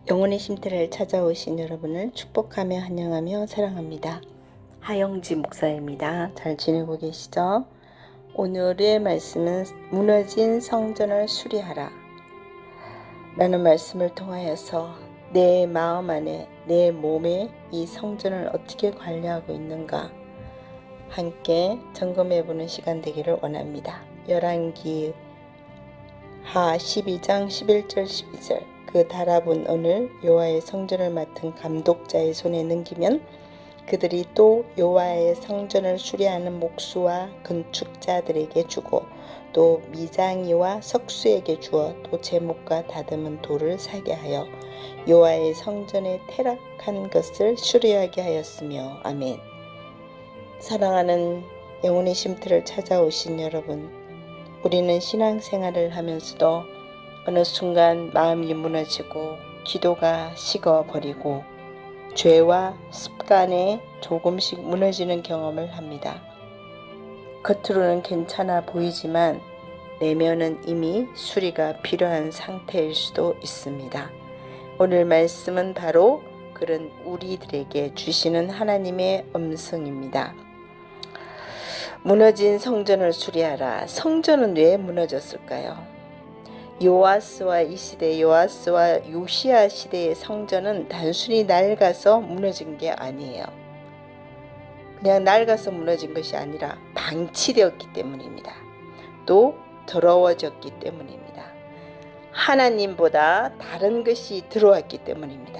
영혼의 쉼터를 찾아오신 여러분을 축복하며 환영하며 사랑합니다. 하영지 목사입니다. 잘 지내고 계시죠? 오늘의 말씀은 무너진 성전을 수리하라 라는 말씀을 통하여서 내 마음 안에 내 몸에 이 성전을 어떻게 관리하고 있는가 함께 점검해보는 시간 되기를 원합니다. 열왕기 하 12장 11절 12절 그 달아본 오늘 여호와의 성전을 맡은 감독자의 손에 넘기면 그들이 또 여호와의 성전을 수리하는 목수와 건축자들에게 주고 또 미장이와 석수에게 주어 또 제목과 다듬은 돌을 사게 하여 여호와의 성전에 퇴락한 것을 수리하게 하였으며 아멘. 사랑하는 영혼의 쉼터를 찾아오신 여러분, 우리는 신앙생활을 하면서도 어느 순간 마음이 무너지고 기도가 식어버리고 죄와 습관에 조금씩 무너지는 경험을 합니다. 겉으로는 괜찮아 보이지만 내면은 이미 수리가 필요한 상태일 수도 있습니다. 오늘 말씀은 바로 그런 우리들에게 주시는 하나님의 음성입니다. 무너진 성전을 수리하라. 성전은 왜 무너졌을까요? 요아스와 이 시대 요아스와 요시야 시대의 성전은 단순히 낡아서 무너진 게 아니에요. 그냥 낡아서 무너진 것이 아니라 방치되었기 때문입니다. 또 더러워졌기 때문입니다. 하나님보다 다른 것이 들어왔기 때문입니다.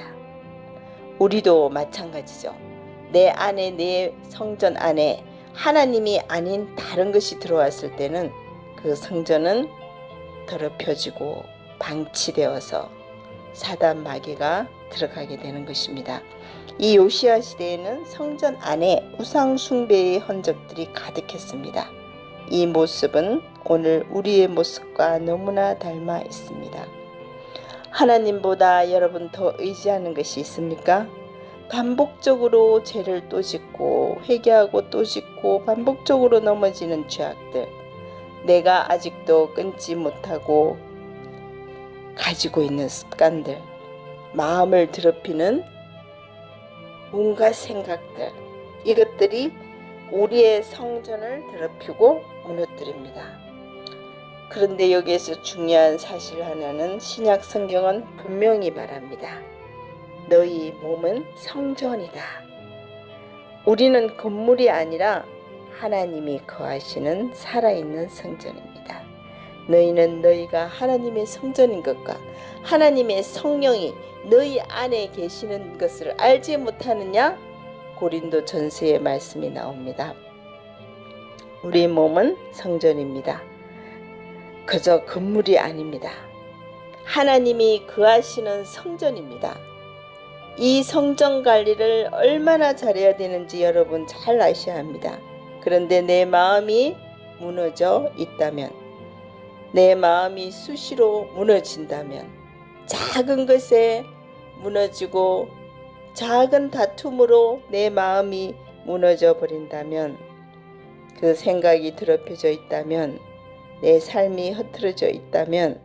우리도 마찬가지죠. 내 안에 내 성전 안에 하나님이 아닌 다른 것이 들어왔을 때는 그 성전은 더럽혀지고 방치되어서 사단 마귀가 들어가게 되는 것입니다. 이 요시야 시대에는 성전 안에 우상 숭배의 흔적들이 가득했습니다. 이 모습은 오늘 우리의 모습과 너무나 닮아 있습니다. 하나님보다 여러분 더 의지하는 것이 있습니까? 반복적으로 죄를 또 짓고 회개하고 또 짓고 반복적으로 넘어지는 죄악들, 내가 아직도 끊지 못하고 가지고 있는 습관들, 마음을 더럽히는 온갖 생각들, 이것들이 우리의 성전을 더럽히고 무너뜨립니다. 그런데 여기에서 중요한 사실 하나는 신약 성경은 분명히 말합니다. 너희 몸은 성전이다. 우리는 건물이 아니라 하나님이 거하시는 살아있는 성전입니다. 너희는 너희가 하나님의 성전인 것과 하나님의 성령이 너희 안에 계시는 것을 알지 못하느냐? 고린도 전서의 말씀이 나옵니다. 우리 몸은 성전입니다. 그저 건물이 아닙니다. 하나님이 거하시는 성전입니다. 이 성전 관리를 얼마나 잘해야 되는지 여러분 잘 아셔야 합니다. 그런데 내 마음이 무너져 있다면, 내 마음이 수시로 무너진다면, 작은 것에 무너지고 작은 다툼으로 내 마음이 무너져 버린다면, 그 생각이 더럽혀져 있다면, 내 삶이 흐트러져 있다면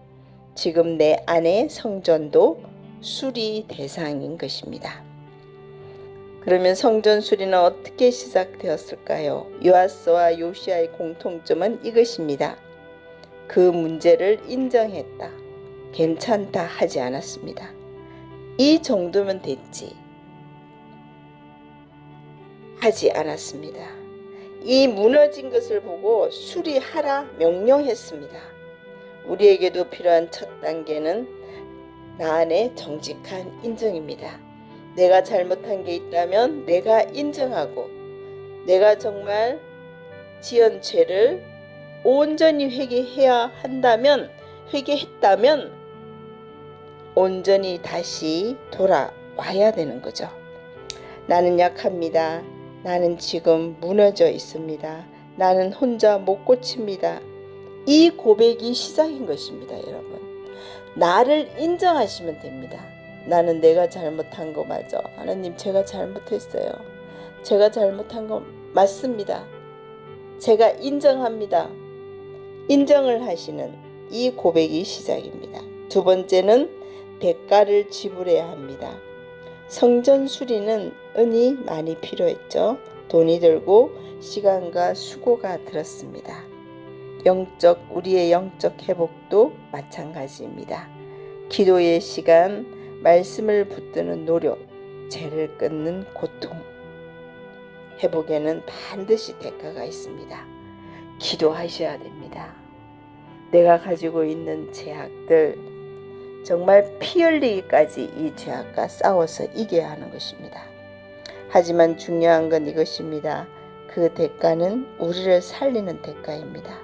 지금 내 안의 성전도 수리 대상인 것입니다. 그러면 성전 수리는 어떻게 시작되었을까요? 요아스와 요시야의 공통점은 이것입니다. 그 문제를 인정했다. 괜찮다 하지 않았습니다. 이 정도면 됐지 하지 않았습니다. 이 무너진 것을 보고 수리하라 명령했습니다. 우리에게도 필요한 첫 단계는 나 안에 정직한 인정입니다. 내가 잘못한 게 있다면 내가 인정하고, 내가 정말 지은 죄를 온전히 회개해야 한다면, 회개했다면 온전히 다시 돌아와야 되는 거죠. 나는 약합니다. 나는 지금 무너져 있습니다. 나는 혼자 못 고칩니다. 이 고백이 시작인 것입니다, 여러분. 나를 인정하시면 됩니다. 나는 내가 잘못한 거 맞아. 하나님, 제가 잘못했어요. 제가 잘못한 거 맞습니다. 제가 인정합니다. 인정을 하시는 이 고백이 시작입니다. 두 번째는 대가를 지불해야 합니다. 성전 수리는 은이 많이 필요했죠. 돈이 들고 시간과 수고가 들었습니다. 우리의 영적 회복도 마찬가지입니다. 기도의 시간, 말씀을 붙드는 노력, 죄를 끊는 고통, 회복에는 반드시 대가가 있습니다. 기도하셔야 됩니다. 내가 가지고 있는 죄악들, 정말 피 흘리기까지 이 죄악과 싸워서 이겨야 하는 것입니다. 하지만 중요한 건 이것입니다. 그 대가는 우리를 살리는 대가입니다.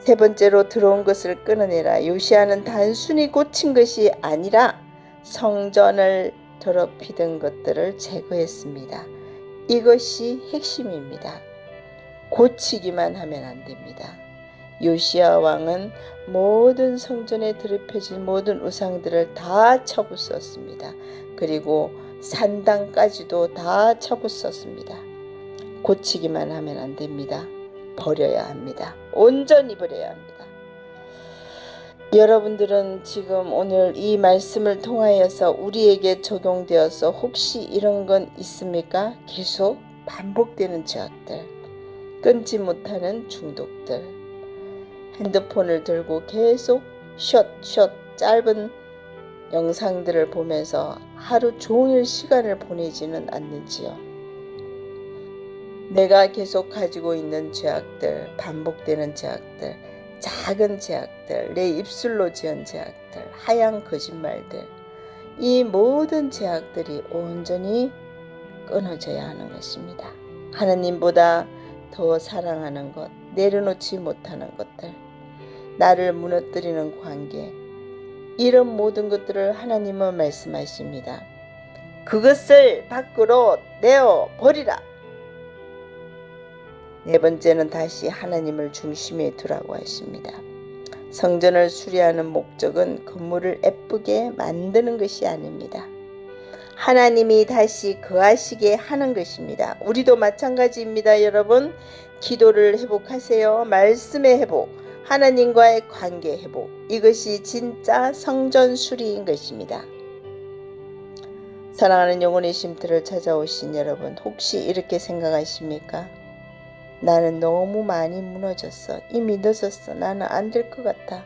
세 번째로 들어온 것을 끊어내라. 요시야는 단순히 고친 것이 아니라 성전을 더럽히던 것들을 제거했습니다. 이것이 핵심입니다. 고치기만 하면 안 됩니다. 요시야 왕은 모든 성전에 더럽혀진 모든 우상들을 다 쳐부쉈습니다. 그리고 산당까지도 다 쳐부쉈습니다. 고치기만 하면 안 됩니다. 버려야 합니다. 온전히 버려야 합니다. 여러분들은 지금 오늘 이 말씀을 통하여서 우리에게 적용되어서 혹시 이런 건 있습니까? 계속 반복되는 죄악들, 끊지 못하는 중독들, 핸드폰을 들고 계속 숏 짧은 영상들을 보면서 하루 종일 시간을 보내지는 않는지요? 내가 계속 가지고 있는 죄악들, 반복되는 죄악들, 작은 죄악들, 내 입술로 지은 죄악들, 하얀 거짓말들, 이 모든 죄악들이 온전히 끊어져야 하는 것입니다. 하나님보다 더 사랑하는 것, 내려놓지 못하는 것들, 나를 무너뜨리는 관계, 이런 모든 것들을 하나님은 말씀하십니다. 그것을 밖으로 내어 버리라. 네 번째는 다시 하나님을 중심에 두라고 하십니다. 성전을 수리하는 목적은 건물을 예쁘게 만드는 것이 아닙니다. 하나님이 다시 거하시게 하는 것입니다. 우리도 마찬가지입니다. 여러분, 기도를 회복하세요. 말씀의 회복, 하나님과의 관계 회복, 이것이 진짜 성전 수리인 것입니다. 사랑하는 영혼의 쉼터를 찾아오신 여러분, 혹시 이렇게 생각하십니까? 나는 너무 많이 무너졌어. 이미 늦었어. 나는 안 될 것 같아.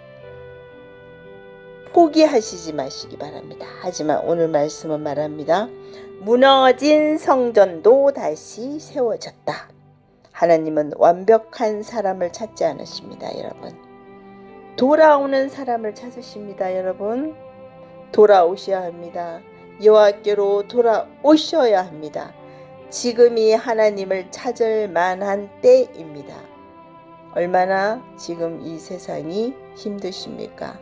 포기하시지 마시기 바랍니다. 하지만 오늘 말씀은 말합니다. 무너진 성전도 다시 세워졌다. 하나님은 완벽한 사람을 찾지 않으십니다. 여러분, 돌아오는 사람을 찾으십니다. 여러분, 돌아오셔야 합니다. 여호와께로 돌아오셔야 합니다. 지금이 하나님을 찾을 만한 때입니다. 얼마나 지금 이 세상이 힘드십니까?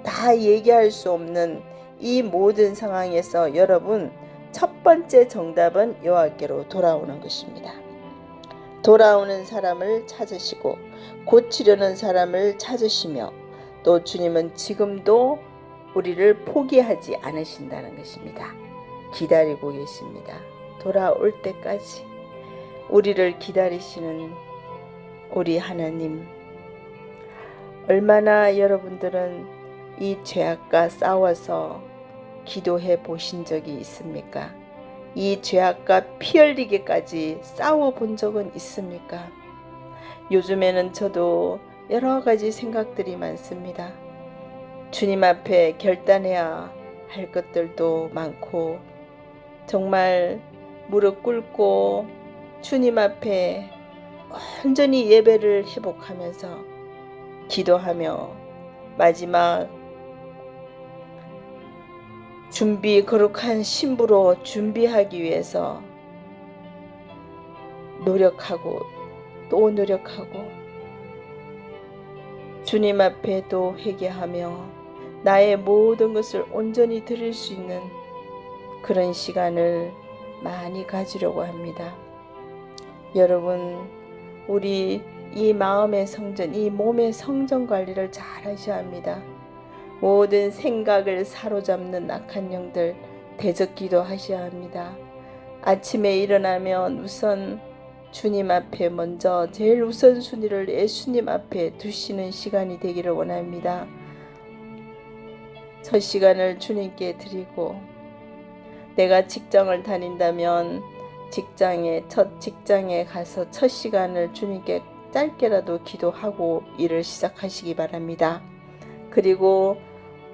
다 얘기할 수 없는 이 모든 상황에서 여러분, 첫 번째 정답은 여호와께로 돌아오는 것입니다. 돌아오는 사람을 찾으시고 고치려는 사람을 찾으시며, 또 주님은 지금도 우리를 포기하지 않으신다는 것입니다. 기다리고 계십니다. 돌아올 때까지 우리를 기다리시는 우리 하나님, 얼마나 여러분들은 이 죄악과 싸워서 기도해 보신 적이 있습니까? 이 죄악과 피 흘리기까지 싸워 본 적은 있습니까? 요즘에는 저도 여러 가지 생각들이 많습니다. 주님 앞에 결단해야 할 것들도 많고, 정말 무릎 꿇고 주님 앞에 온전히 예배를 회복하면서 기도하며 마지막 거룩한 신부로 준비하기 위해서 노력하고 또 노력하고, 주님 앞에도 회개하며 나의 모든 것을 온전히 드릴 수 있는 그런 시간을 많이 가지려고 합니다. 여러분, 우리 이 마음의 성전, 이 몸의 성전 관리를 잘 하셔야 합니다. 모든 생각을 사로잡는 악한 영들 대적기도 하셔야 합니다. 아침에 일어나면 우선 주님 앞에 먼저 제일 우선순위를 예수님 앞에 두시는 시간이 되기를 원합니다. 첫 시간을 주님께 드리고, 내가 직장을 다닌다면 첫 직장에 가서 첫 시간을 주님께 짧게라도 기도하고 일을 시작하시기 바랍니다. 그리고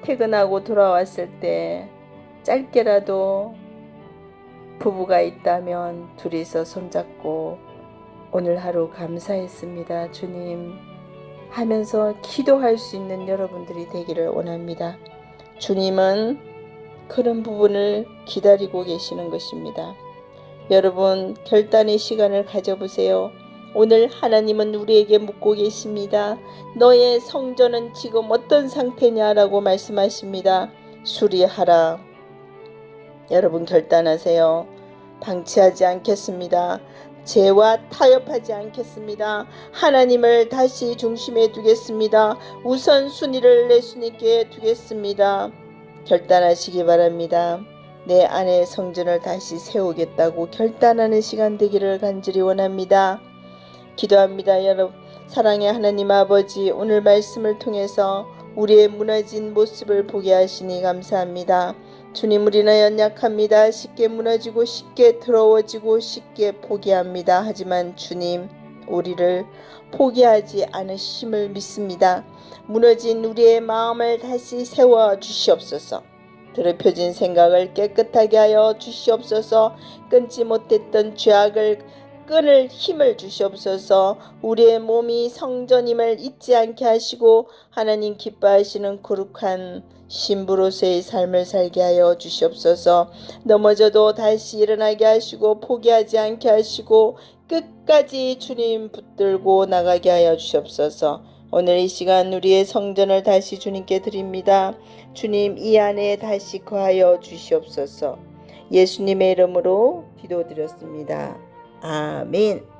퇴근하고 돌아왔을 때 짧게라도 부부가 있다면 둘이서 손잡고 오늘 하루 감사했습니다, 주님 하면서 기도할 수 있는 여러분들이 되기를 원합니다. 주님은 그런 부분을 기다리고 계시는 것입니다. 여러분, 결단의 시간을 가져보세요. 오늘 하나님은 우리에게 묻고 계십니다. 너의 성전은 지금 어떤 상태냐라고 말씀하십니다. 수리하라. 여러분, 결단하세요. 방치하지 않겠습니다. 죄와 타협하지 않겠습니다. 하나님을 다시 중심에 두겠습니다. 우선순위를 예수님께 두겠습니다. 결단하시기 바랍니다. 내 안의 성전을 다시 세우겠다고 결단하는 시간 되기를 간절히 원합니다. 기도합니다. 여러분, 사랑의 하나님 아버지, 오늘 말씀을 통해서 우리의 무너진 모습을 보게 하시니 감사합니다. 주님, 우리는 연약합니다. 쉽게 무너지고 쉽게 더러워지고 쉽게 포기합니다. 하지만 주님, 우리를 포기하지 않으심을 믿습니다. 무너진 우리의 마음을 다시 세워 주시옵소서. 더럽혀진 생각을 깨끗하게 하여 주시옵소서. 끊지 못했던 죄악을 끊을 힘을 주시옵소서. 우리의 몸이 성전임을 잊지 않게 하시고 하나님 기뻐하시는 거룩한 신부로서의 삶을 살게 하여 주시옵소서. 넘어져도 다시 일어나게 하시고 포기하지 않게 하시고 끝까지 주님 붙들고 나가게 하여 주시옵소서. 오늘 이 시간 우리의 성전을 다시 주님께 드립니다. 주님, 이 안에 다시 거하여 주시옵소서. 예수님의 이름으로 기도드렸습니다. 아멘.